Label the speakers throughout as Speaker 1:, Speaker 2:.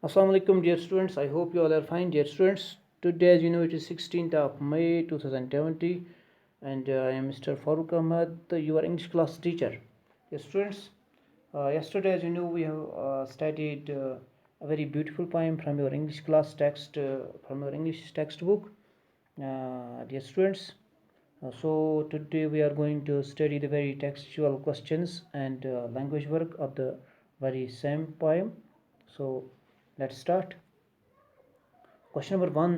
Speaker 1: Assalamu alaikum, dear students. I hope you all are fine, dear students. Today, as you know, it is 16th of May 2020, and I am Mr. Farooq Ahmad, your English class teacher. Dear students, yesterday, as you know, we have studied a very beautiful poem from your English class text, from your English textbook. Dear students, so today we are going to study the very textual questions and language work of the very same poem. So let's start. Question number 1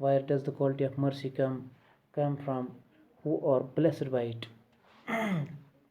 Speaker 1: where does the quality of mercy come from, who are blessed by it.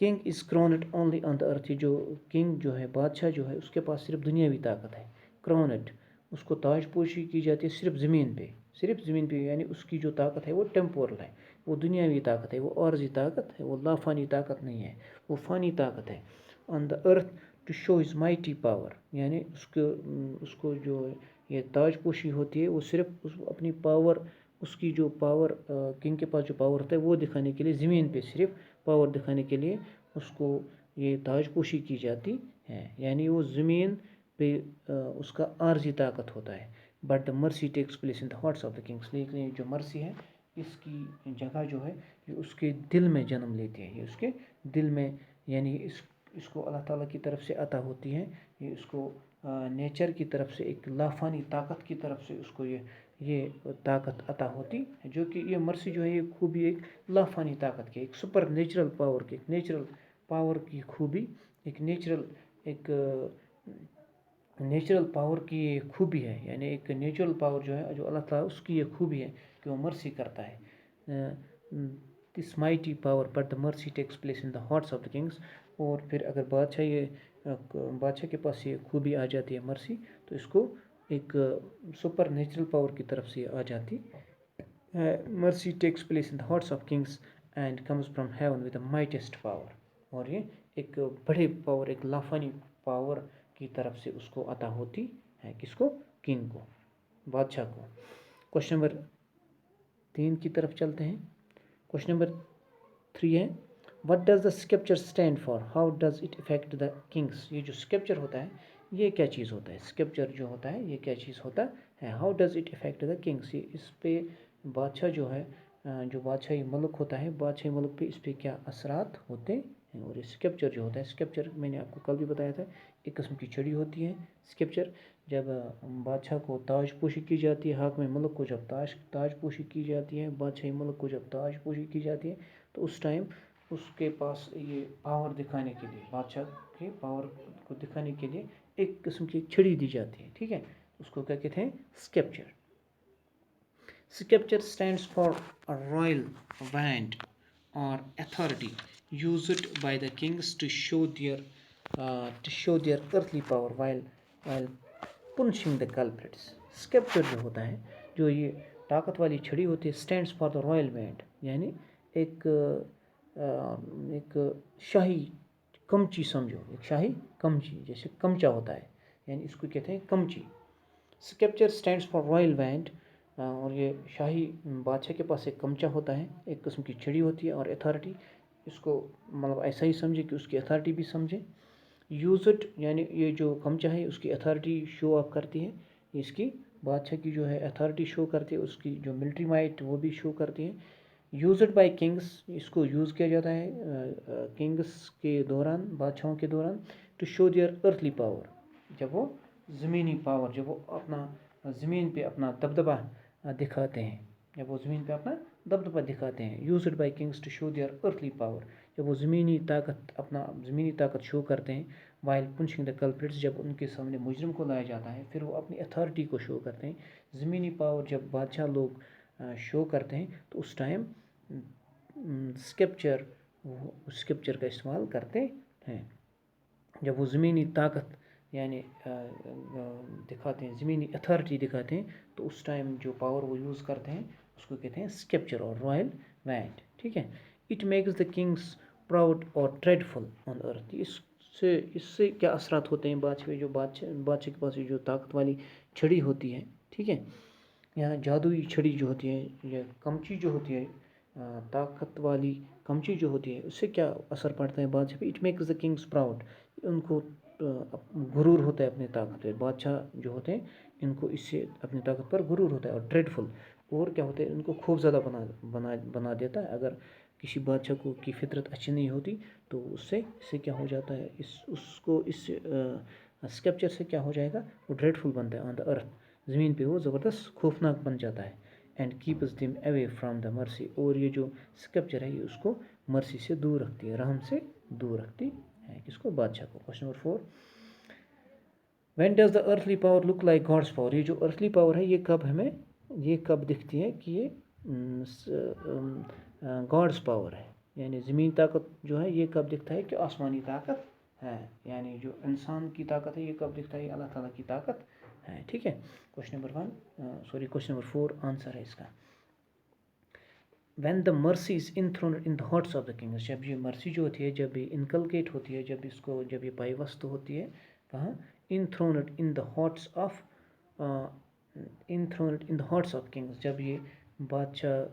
Speaker 1: King is crowned only on the earth. یہ جو king جو ہے بادشاہ جو ہے اس کے پاس صرف دنیاوی طاقت ہے. کرونڈ اس کو تاج پوشی کی جاتی ہے صرف زمین پہ یعنی اس کی جو طاقت ہے وہ ٹیمپورل ہے, وہ دنیاوی طاقت ہے, وہ عارضی طاقت ہے, وہ لافانی طاقت نہیں ہے, وہ فانی طاقت ہے. On the earth to show his mighty power, یعنی اس کو جو یہ تاج پوشی ہوتی ہے وہ صرف اپنی پاور, اس کی جو پاور کنگ کے پاس جو پاور ہوتا ہے وہ دکھانے کے لیے, زمین پہ صرف پاور دکھانے کے لیے اس کو یہ تاج پوشی کی جاتی ہے. یعنی وہ زمین پہ اس کا عارضی طاقت ہوتا ہے. بٹ دا مرسی takes place in the hearts of the kings, لیکن یہ جو مرسی ہے اس کی جگہ جو ہے یہ اس کے دل میں جنم لیتی ہے. یہ اس کے دل میں, یعنی اس کو اللہ تعالیٰ کی طرف سے عطا ہوتی ہے. یہ اس کو نیچر کی طرف سے, ایک لافانی طاقت کی طرف سے اس کو یہ طاقت عطا ہوتی ہے, جو کہ یہ مرسی جو ہے یہ خوبی ایک لافانی طاقت کی, ایک سپر نیچرل پاور کی, ایک نیچرل پاور کی خوبی, ایک نیچرل پاور کی خوبی ہے. یعنی ایک نیچرل پاور جو ہے جو اللہ تعالیٰ اس کی یہ خوبی ہے کہ وہ مرسی کرتا ہے. دس مائٹی پاور بٹ دا مرسی takes place in the hearts of the kings. اور پھر اگر بادشاہ کے پاس یہ خوبی آ جاتی ہے مرسی, تو اس کو ایک سپر نیچرل پاور کی طرف سے آ جاتی. Mercy takes place in the hearts of kings and comes from heaven with the mightiest power. اور یہ ایک بڑے پاور, ایک لافانی پاور کی طرف سے اس کو عطا ہوتی ہے. کس کو؟ کنگ کو, بادشاہ کو. کوشچن نمبر 3 کی طرف چلتے ہیں. کوشچن نمبر 3 ہے, what does the scripture stand for, how does it affect the kings. یہ جو اسکرپچر ہوتا ہے یہ کیا چیز ہوتا ہے؟ اسکرپچر جو ہوتا ہے یہ کیا چیز ہوتا ہے؟ How does it affect the kings. یہ اس پہ بادشاہ جو ہے, جو بادشاہی ملک ہوتا ہے, بادشاہی ملک پہ اس پہ کیا اثرات ہوتے ہیں. اور یہ اسکرپچر جو ہوتا ہے, اسکرپچر میں نے آپ کو کل بھی بتایا تھا, ایک قسم کی چھڑی ہوتی ہے اسکرپچر. جب بادشاہ کو تاج پوشی کی جاتی ہے, حاکم ملک کو جب تاج پوشی کی جاتی ہے, بادشاہی ملک کو جب تاج پوشی کی جاتی ہے, تو اس ٹائم اس کے پاس یہ پاور دکھانے کے لیے, بادشاہ کے پاور کو دکھانے کے لیے ایک قسم کی چھڑی دی جاتی ہے. ٹھیک ہے, اس کو کیا کہتے ہیں؟ Scripture. Scripture stands for royal wand اور authority used by the kings to show their earthly power while punishing the culprits. Scepter جو ہوتا ہے, جو یہ طاقت والی چھڑی ہوتی ہے, stands for the royal band, یعنی ایک شاہی کمچی سمجھو, ایک شاہی کمچی, جیسے کمچا ہوتا ہے, یعنی اس کو کہتے ہیں کمچی. Scepter stands for royal band, اور یہ شاہی بادشاہ کے پاس ایک کمچا ہوتا ہے, ایک قسم کی چھڑی ہوتی ہے. اور اتھارٹی, اس کو مطلب ایسا ہی سمجھے کہ اس کی اتھارٹی بھی سمجھے. یوزڈ, یعنی یہ جو کمچا ہے اس کی اتھارٹی شو آف کرتی ہے, اس کی بادشاہ کی جو ہے اتھارٹی شو کرتی ہے, اس کی جو ملٹری مائٹ وہ بھی شو کرتی ہے. یوزڈ بائی کنگس, اس کو یوز کیا جاتا ہے کنگس کے دوران, بادشاہوں کے دوران, to show their earthly power, جب وہ زمینی پاور, جب وہ اپنا زمین پہ اپنا دبدبہ دکھاتے ہیں, جب وہ زمین پہ اپنا دبدبہ دکھاتے ہیں. Used by kings to show their earthly power, جب وہ زمینی طاقت شو کرتے ہیں. وائل پنشنگ دا کلپریٹس, جب ان کے سامنے مجرم کو لایا جاتا ہے, پھر وہ اپنی اتھارٹی کو شو کرتے ہیں. زمینی پاور جب بادشاہ لوگ شو کرتے ہیں تو اس ٹائم اسکرپچر کا استعمال کرتے ہیں. جب وہ زمینی طاقت یعنی دکھاتے ہیں, زمینی اتھارٹی دکھاتے ہیں, تو اس ٹائم جو پاور وہ یوز کرتے ہیں اس کو کہتے ہیں اسکرپچر اور رائل وینڈ. ٹھیک ہے. It makes the kings proud اور ڈریڈفل آن ارتھ. اس سے کیا اثرات ہوتے ہیں بادشاہ کے پاس جو طاقت والی چھڑی ہوتی ہے, ٹھیک ہے, یہاں جادوئی چھڑی جو ہوتی ہے, یا کمچی جو ہوتی ہے, طاقت والی کمچی جو ہوتی ہے, اس سے کیا اثر پڑتا ہے بادشاہ پہ؟ It makes the kings proud, ان کو غرور ہوتا ہے اپنی طاقت پہ. بادشاہ جو ہوتے ہیں ان کو اس سے اپنی طاقت پر غرور ہوتا ہے. اور ڈریڈفل, اور کیا ہوتا ہے, ان کو خوف زدہ بنا دیتا ہے. اگر کسی بادشاہ کی فطرت اچھی نہیں ہوتی تو اس سے کیا ہو جاتا ہے, اس اسکرپچر سے کیا ہو جائے گا, وہ ڈریڈفل بنتا ہے آن دا ارتھ, زمین پہ وہ زبردست خوفناک بن جاتا ہے. And keeps them away from the mercy, اور یہ جو اسکرپچر ہے یہ اس کو مرسی سے دور رکھتی ہے, رحم سے دور رکھتی ہے. کس کو؟ بادشاہ کو. Question number 4, when does the earthly power look like gods power. یہ جو ارتھلی پاور ہے یہ کب دکھتی ہے کہ یہ گاڈس پاور ہے, یعنی زمین طاقت جو ہے یہ کب دکھتا ہے کہ آسمانی طاقت ہے. یعنی جو انسان کی طاقت ہے یہ کب دکھتا ہے, اللہ تعالیٰ کی طاقت ہے. ٹھیک ہے. کوشچن نمبر 4 آنسر ہے اس کا. when the mercy is enthroned in the hearts of the kings, جب یہ مرسی جو ہوتی ہے, جب یہ انکلکیٹ ہوتی ہے, جب یہ پائیوست ہوتی ہے کہاں, enthroned in the hearts of kings, جب یہ بادشاہ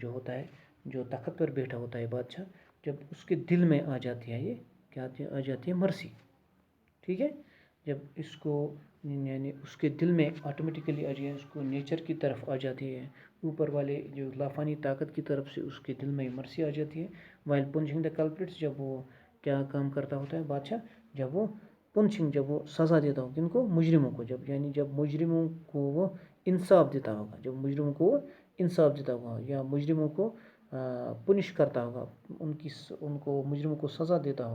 Speaker 1: جو ہوتا ہے, جو تخت پر بیٹھا ہوتا ہے بادشاہ, جب اس کے دل میں آ جاتی ہے, یہ کیا آ جاتی ہے, مرسی. ٹھیک ہے. جب اس کو یعنی اس کے دل میں آٹومیٹیکلی آ جائے, اس کو نیچر کی طرف آ جاتی ہے, اوپر والے جو لافانی طاقت کی طرف سے اس کے دل میں مرسی آ جاتی ہے. وائل پنچنگ دا کلپریٹس, جب وہ کیا کام کرتا ہوتا ہے بادشاہ, جب وہ جب وہ سزا دیتا ہو کن کو, مجرموں کو, جب مجرموں کو وہ انصاف دیتا ہوگا, یا مجرموں کو پنش کرتا ہوگا, ان کو مجرموں کو سزا دیتا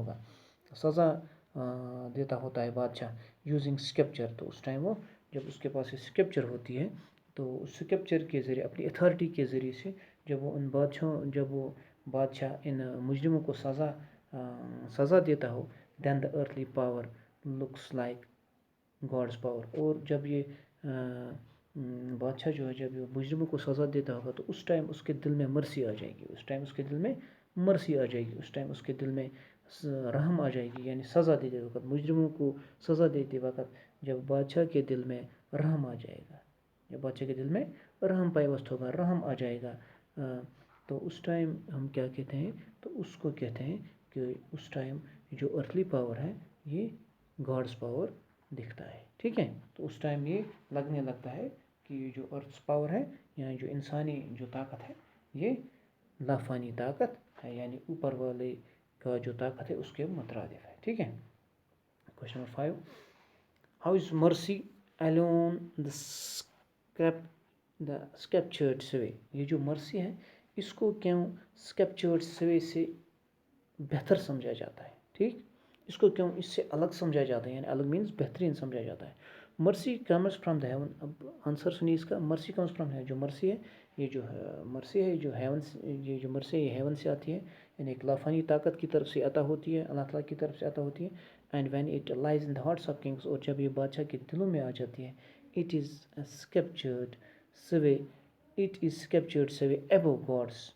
Speaker 1: ہوتا ہے بادشاہ یوزنگ اسکرپچر. تو اس ٹائم وہ جب اس کے پاس اسکرپچر ہوتی ہے تو اس اسکرپچر کے ذریعے, اپنی اتھارٹی کے ذریعے سے, جب وہ بادشاہ ان مجرموں کو سزا دیتا ہو, then the earthly power looks like gods power. اور جب یہ بادشاہ جو ہے, جب یہ مجرموں کو سزا دیتا ہوگا تو اس ٹائم اس کے دل میں مرسی آ جائے گی, اس ٹائم اس کے دل میں رحم آ جائے گی. یعنی سزا دیتے وقت, مجرموں کو سزا دیتے وقت جب بادشاہ کے دل میں رحم آ جائے گا, جب بادشاہ کے دل میں رحم پائیوست ہوگا, رحم آ جائے گا, تو اس ٹائم ہم کیا کہتے ہیں, تو اس کو کہتے ہیں کہ اس ٹائم جو ارتھلی پاور ہے یہ گاڈس پاور دکھتا ہے. ٹھیک ہے. تو اس ٹائم یہ لگنے لگتا ہے کہ یہ جو ارتھ پاور ہے, یعنی جو انسانی جو طاقت ہے, یہ لافانی طاقت ہے, یعنی اوپر والے کا جو طاقت ہے اس کے مترادف ہے. ٹھیک ہے. کوشچن نمبر 5, ہاؤ از مرسی alone the scriptured way. یہ جو مرسی ہے اس کو کیوں scriptured way سے بہتر سمجھا جاتا ہے. ٹھیک. اس کو کیوں اس سے الگ سمجھا جاتا ہے, یعنی الگ مینس بہترین سمجھا جاتا ہے. مرسی کمز فرام دا ہیون. اب آنسر سنیے اس کا. مرسی کمز فرام ہے, جو مرسی ہے یہ مرسی ہے یہ ہیون سے آتی ہے, یعنی ایک لافانی طاقت کی طرف سے عطا ہوتی ہے, اللہ تعالیٰ کی طرف سے عطا ہوتی ہے. And when it lies in the hearts of kings, اور جب یہ بادشاہ کے دلوں میں آ جاتی ہے, it is scriptured sway above God's,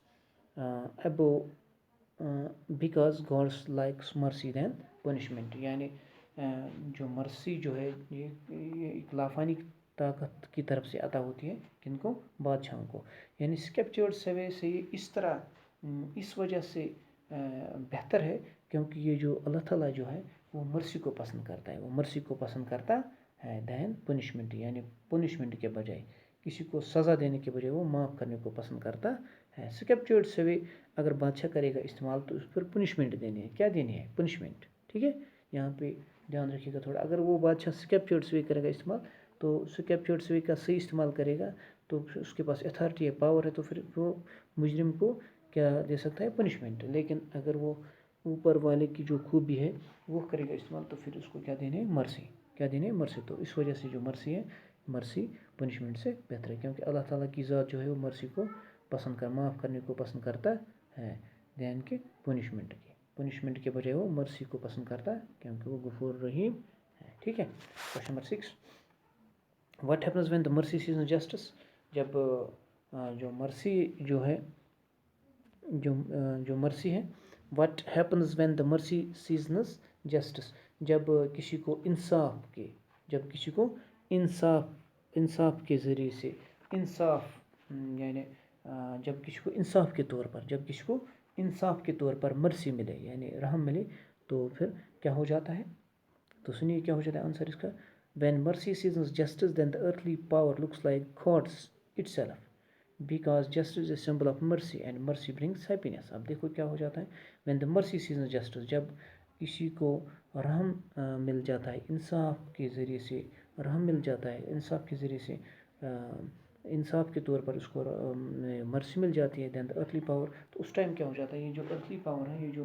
Speaker 1: because gods likes mercy then punishment. یعنی جو مرسی جو ہے یہ ایک لافانی طاقت کی طرف سے عطا ہوتی ہے, کن کو, بادشاہوں کو. یعنی اسکرپچرڈ سوے سے یہ اس وجہ سے بہتر ہے کیونکہ یہ جو اللہ تعالیٰ جو ہے وہ مرسی کو پسند کرتا ہے, دین پنشمنٹ. یعنی پنشمنٹ کے بجائے, کسی کو سزا دینے کے بجائے وہ معاف کرنے کو پسند کرتا ہے. اسکرپچرڈ سوے اگر بادشاہ کرے گا استعمال تو اس پر پنشمنٹ دینی ہے. کیا دینی ہے, پنشمنٹ. ٹھیک ہے. یہاں پہ دھیان رکھیے گا تھوڑا. اگر وہ بادشاہ اسکرپچرڈ سوے کرے گا استعمال, تو اسکرپچرڈ سوے کا صحیح استعمال کرے گا تو اس کے پاس اتھارٹی ہے, پاور ہے, تو پھر وہ مجرم کو کیا دے سکتا ہے, پنشمنٹ. لیکن اگر وہ اوپر والے کی جو خوبی ہے وہ کرے گا استعمال تو پھر اس کو کیا دینے, مرسی. تو اس وجہ سے جو مرسی ہے, مرسی پنشمنٹ سے بہتر ہے, کیونکہ اللہ تعالیٰ کی ذات جو ہے وہ مرسی کو معاف کرنے کو پسند کرتا ہے, دین کے پنشمنٹ کے بجائے وہ مرسی کو پسند کرتا ہے کیونکہ وہ غفور رحیم ہے. ٹھیک ہے. Question number 6, what happens when the مرسی سیزن جسٹس. جب جو مرسی ہے, واٹ ہیپنز وین دا مرسی سیزنز جسٹس. جب کسی کو انصاف کے ذریعے سے یعنی جب کسی کو انصاف کے طور پر مرسی ملے, یعنی رحم ملے, تو پھر کیا ہو جاتا ہے. تو سنیے کیا ہو جاتا ہے آنسر اس کا. When mercy seasons justice then the earthly power looks like god's itself, because justice is a symbol of mercy and mercy brings happiness. اب دیکھو کیا ہو جاتا ہے. وین دا مرسی سیزنز جسٹس, جب کسی کو رحم مل جاتا ہے, انصاف کے ذریعے سے رحم مل جاتا ہے, انصاف کے طور پر اس کو مرسی مل جاتی ہے, دین دا ارتھلی پاور. تو اس ٹائم کیا ہو جاتا ہے, یہ جو ارتھلی پاور ہے, یہ جو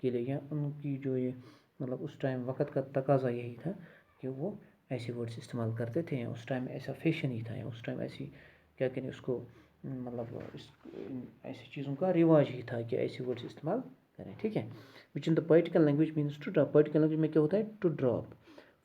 Speaker 1: کے لیے، یا ان کی جو یہ مطلب اس ٹائم وقت کا تقاضا یہی تھا کہ وہ ایسے ورڈس استعمال کرتے تھے، یا اس ٹائم ایسا فیشن ہی تھا، یا اس ٹائم ایسی کیا کہیں اس کو مطلب ایسی چیزوں کا رواج ہی تھا کہ ایسے ورڈس استعمال کریں. ٹھیک ہے. Which in the poetical language means to drop. Poetical language میں کیا ہوتا ہے؟ To drop.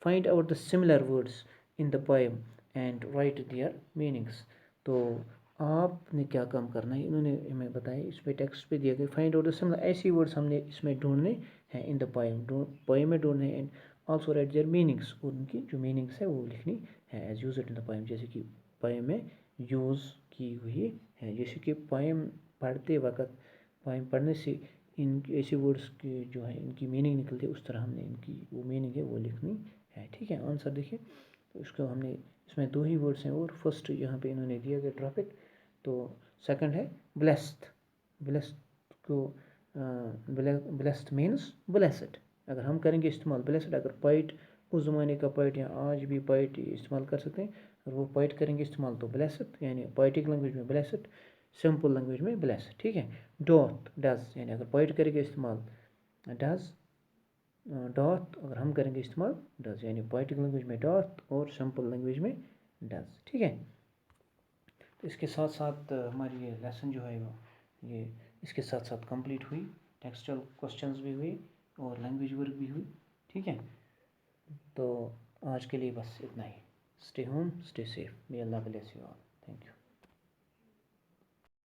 Speaker 1: Find out the similar words in the poem and write their meanings. تو آپ نے کیا کام کرنا ہے، انہوں نے ہمیں بتایا اس پہ ٹیکسٹ پہ دیا کہ فائنڈ آؤٹ دا سملر، ایسی ورڈس ہم نے اس میں ڈھونڈنے ہیں ان دا پوئم میں ڈھونڈنے ہیں، and also right their meanings, اور ان کی جو میننگس ہے وہ لکھنی ہے as use in the poem, جیسے کہ پوئم میں یوز کی ہوئی ہے. جیسے کہ پوئم پڑھتے وقت، پوئم پڑھنے سے ان ایسے ورڈس کے جو ہیں ان کی میننگ نکلتی ہے، اس طرح ہم نے ان کی وہ میننگ ہے وہ لکھنی ہے. ٹھیک ہے. آنسر دیکھیے. تو اس کو ہم نے اس میں 2 ہی ورڈس ہیں، اور فرسٹ یہاں پہ انہوں نے دیا کہ ڈراپ اٹ. تو سیکنڈ ہے بلیسڈ. بلیسڈ کو بلیسڈ مینس بلیسڈ. اگر ہم کریں گے استعمال بلیسڈ، اگر پوئٹ اس زمانے کا پوئٹ یا آج بھی پوئٹ استعمال کر سکتے ہیں، اگر وہ پوئٹ کریں گے استعمال تو بلیسڈ، یعنی پوئٹک لینگویج میں بلیسڈ، سمپل لینگویج میں بلیسڈ. ٹھیک ہے. ڈوتھ ڈز، یعنی اگر پوئٹ کریں گے استعمال ڈز، ڈوتھ اگر ہم کریں گے استعمال ڈز، یعنی پوئٹک لینگویج میں ڈوتھ اور سمپل لینگویج میں ڈز. ٹھیک ہے. تو اس کے ساتھ ساتھ ہماری یہ لیسن جو ہے یہ اس کے ساتھ ساتھ کمپلیٹ ہوئی. ٹیکسچل کوشچنز بھی ہوئی اور لینگویج ورک بھی ہوئی. ٹھیک ہے. تو آج کے لیے بس اتنا ہی. Stay home, stay safe. may Allah bless you all. Thank you.